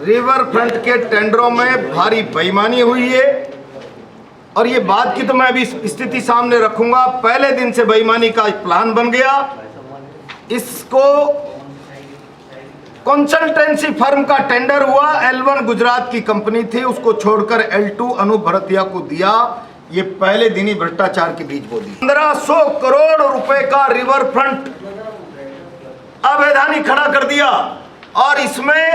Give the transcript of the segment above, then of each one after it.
River front के टेंडरों में भारी बेईमानी हुई है और ये बात की तो मैं अभी स्थिति सामने रखूंगा। पहले दिन से बेईमानी का प्लान बन गया। इसको कंसल्टेंसी फर्म का टेंडर हुआ, L1 गुजरात की कंपनी थी, उसको छोड़कर L2 अनूप भरतिया को दिया। ये पहले दिन ही भ्रष्टाचार के बीज बो दी। 1500 करोड़ रुपए का रिवर फ्रंट अवैधानिक खड़ा कर दिया और इसमें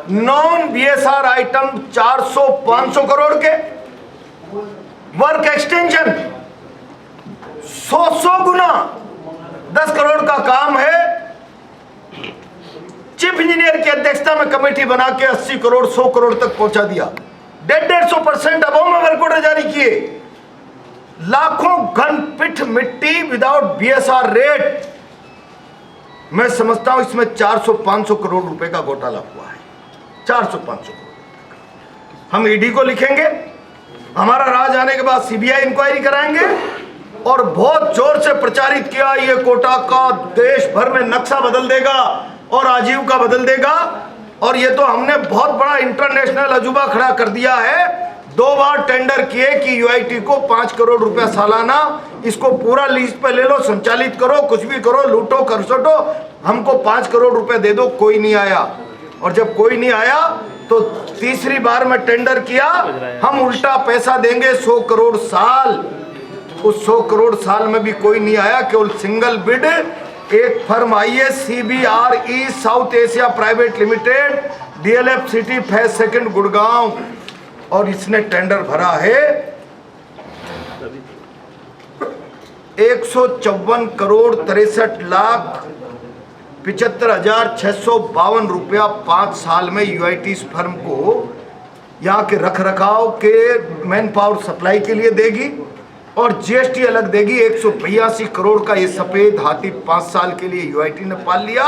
नॉन BSR आइटम 400-500 करोड़ के, वर्क एक्सटेंशन 100 गुना 10 करोड़ का काम है। चीफ इंजीनियर की अध्यक्षता में कमेटी बना के 80 करोड़ 100 करोड़ तक पहुंचा दिया। 150% अबव में वर्क ऑर्डर जारी किए। लाखों घन फीट मिट्टी विदाउट BSR रेट। मैं समझता हूं इसमें 400-500 करोड़ रुपए का घोटाला हुआ है। 400-500 करोड़। हम ईडी को लिखेंगे, हमारा राज आने के बाद CBI इंक्वायरी कराएंगे और बहुत जोर से प्रचारित किया ये कोटा का देश भर में नक्शा बदल देगा और आजीविका बदल देगा। और ये तो हमने बहुत बड़ा इंटरनेशनल अजूबा खड़ा कर दिया है। 2 बार टेंडर किए कि UIT को 5 करोड़ रुपया सालाना, इसको पूरा लीज पे ले लो, संचालित करो, कुछ भी करो, लूटो खरसोटो, हमको 5 करोड़ रुपया दे दो। कोई नहीं आया। और जब कोई नहीं आया तो तीसरी बार में टेंडर किया, हम उल्टा पैसा देंगे 100 करोड़ साल। उस 100 करोड़ साल में भी कोई नहीं आया। केवल सिंगल बिड एक फर्म आई है, CBRE south Asia private limited, DLF city phase 2 Gurgaon, और इसने टेंडर भरा है 154 करोड़ 63 लाख 75,652 रुपया 5 साल में UIT इस फर्म को यहाँ के रख रखाव के मैन पावर सप्लाई के लिए देगी और GST अलग देगी। 182 करोड़ का ये सफेद हाथी 5 साल के लिए UIT ने पाल लिया।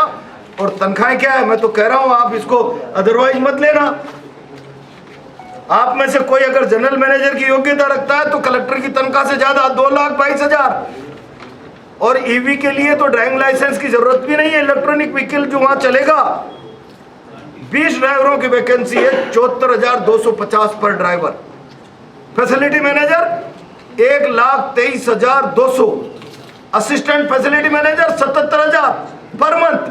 और तनख्वाहें क्या है, मैं तो कह रहा हूं आप इसको अदरवाइज मत लेना। आप में से कोई अगर जनरल मैनेजर की योग्यता रखता है तो कलेक्टर की तनख्वाह से ज्यादा 2,22,000। और EV के लिए तो ड्राइविंग लाइसेंस की जरूरत भी नहीं है। इलेक्ट्रॉनिक व्हीकल जो वहां चलेगा, 20 ड्राइवरों की वैकेंसी है, 74,250 पर driver. Facility manager 1,23,200, assistant facility manager 77,000 per month,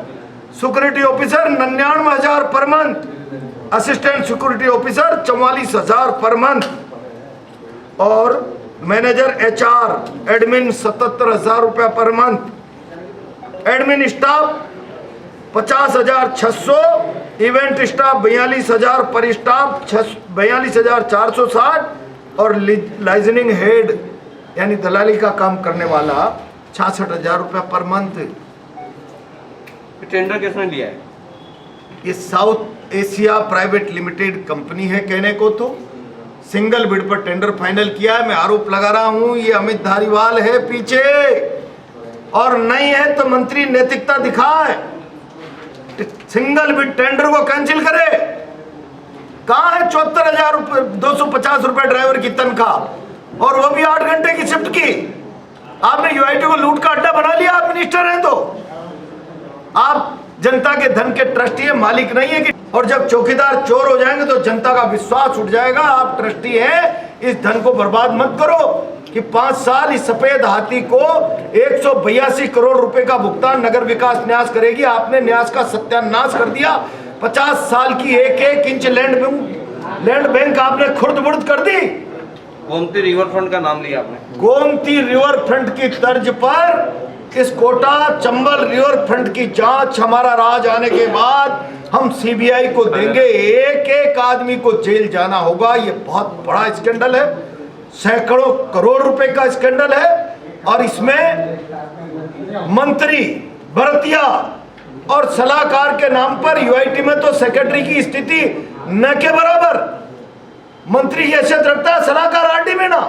security officer 99,000 per month, assistant security officer 44,000 per month, और मैनेजर HR एडमिन 77,000 रुपया per month, admin staff 50,600, event staff 42,000 पर स्टाफ 42,460, और लाइजनिंग हेड यानी दलाली का काम करने वाला 66,000 रुपया पर मंथ। टेंडर किसने लिया है? ये south Asia private limited company है। कहने को तो सिंगल बिड पर टेंडर फाइनल किया है। मैं आरोप लगा रहा हूं ये अमित धारीवाल है पीछे, और नहीं है तो मंत्री नैतिकता दिखाए, सिंगल बिड टेंडर को कैंसिल करे। कहां है 74,250 रुपए ड्राइवर की तनख्वाह, और वो भी 8 घंटे की शिफ्ट की। आपने UIT को लूट का अड्डा बना लिया। आप मिनिस्टर हैं तो आप जनता के धन के ट्रस्टी है, मालिक नहीं है कि। और जब चौकीदार चोर हो जाएंगे तो जनता का विश्वास उठ जाएगा। आप ट्रस्टी हैं, इस धन को बर्बाद मत करो कि 5 साल इस सफेद हाथी को 182 करोड़ रुपए का भुगतान नगर विकास न्यास करेगी। आपने न्यास का सत्यानाश कर दिया। 50 साल की 1-1 इंच लैंड बैंक आपने खुर्द बुर्द कर दी। गोमती रिवर फ्रंट का नाम लिया आपने। गोमती रिवर फ्रंट की तर्ज पर इस कोटा चंबल रिवर फ्रंट की जांच हमारा राज आने के बाद हम CBI को देंगे। एक आदमी को जेल जाना होगा। ये बहुत बड़ा स्कैंडल है, सैकड़ों करोड़ रुपए का स्कैंडल है। और इसमें मंत्री भरतिया और सलाहकार के नाम पर UIT में तो सेक्रेटरी की स्थिति न के बराबर। मंत्री की हैसियत रखता है, सलाहकार RD में ना।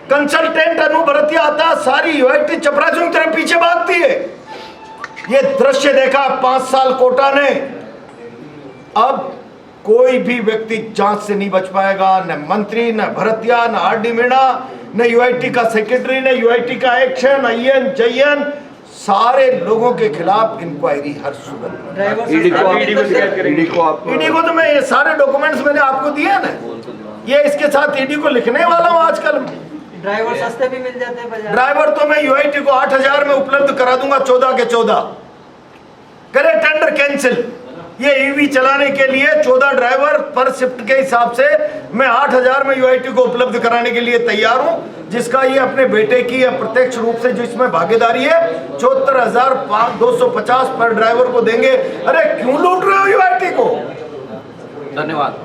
कंसल्टेंट अनूप भरतिया आता, सारी UIT चपरासियों की तरह पीछे भागती है। ये दृश्य देखा 5 साल कोटा ने। अब कोई भी व्यक्ति जांच से नहीं बच पाएगा, न मंत्री, न भरतिया, न RD मीणा, न UIT का सेक्रेटरी, न UIT का एक्शन, IN, JN, सारे लोगों के खिलाफ इंक्वायरी हर सूरत। ईडी को तो मैं ये सारे डॉक्यूमेंट्स मैंने आपको दिए हैं ना, ये इसके साथ ईडी को लिखने वाला हूँ आजकल। ड्राइवर सस्ते भी मिल जाते हैं बाजार। ड्राइवर तो मैं यूआईटी को 8,000 में उपलब्ध करा दूंगा, 14 के 14 करे टेंडर कैंसिल। ये ईवी चलाने के लिए 14 ड्राइवर पर शिफ्ट के हिसाब से मैं 8,000 में यूआईटी को उपलब्ध कराने के लिए तैयार हूं, जिसका ये अपने बेटे की अप्रत्यक्ष रूप से जो इसमें भागीदारी है 74,250 पर ड्राइवर को देंगे। अरे क्यों लूट रहे हो यूआईटी को? धन्यवाद।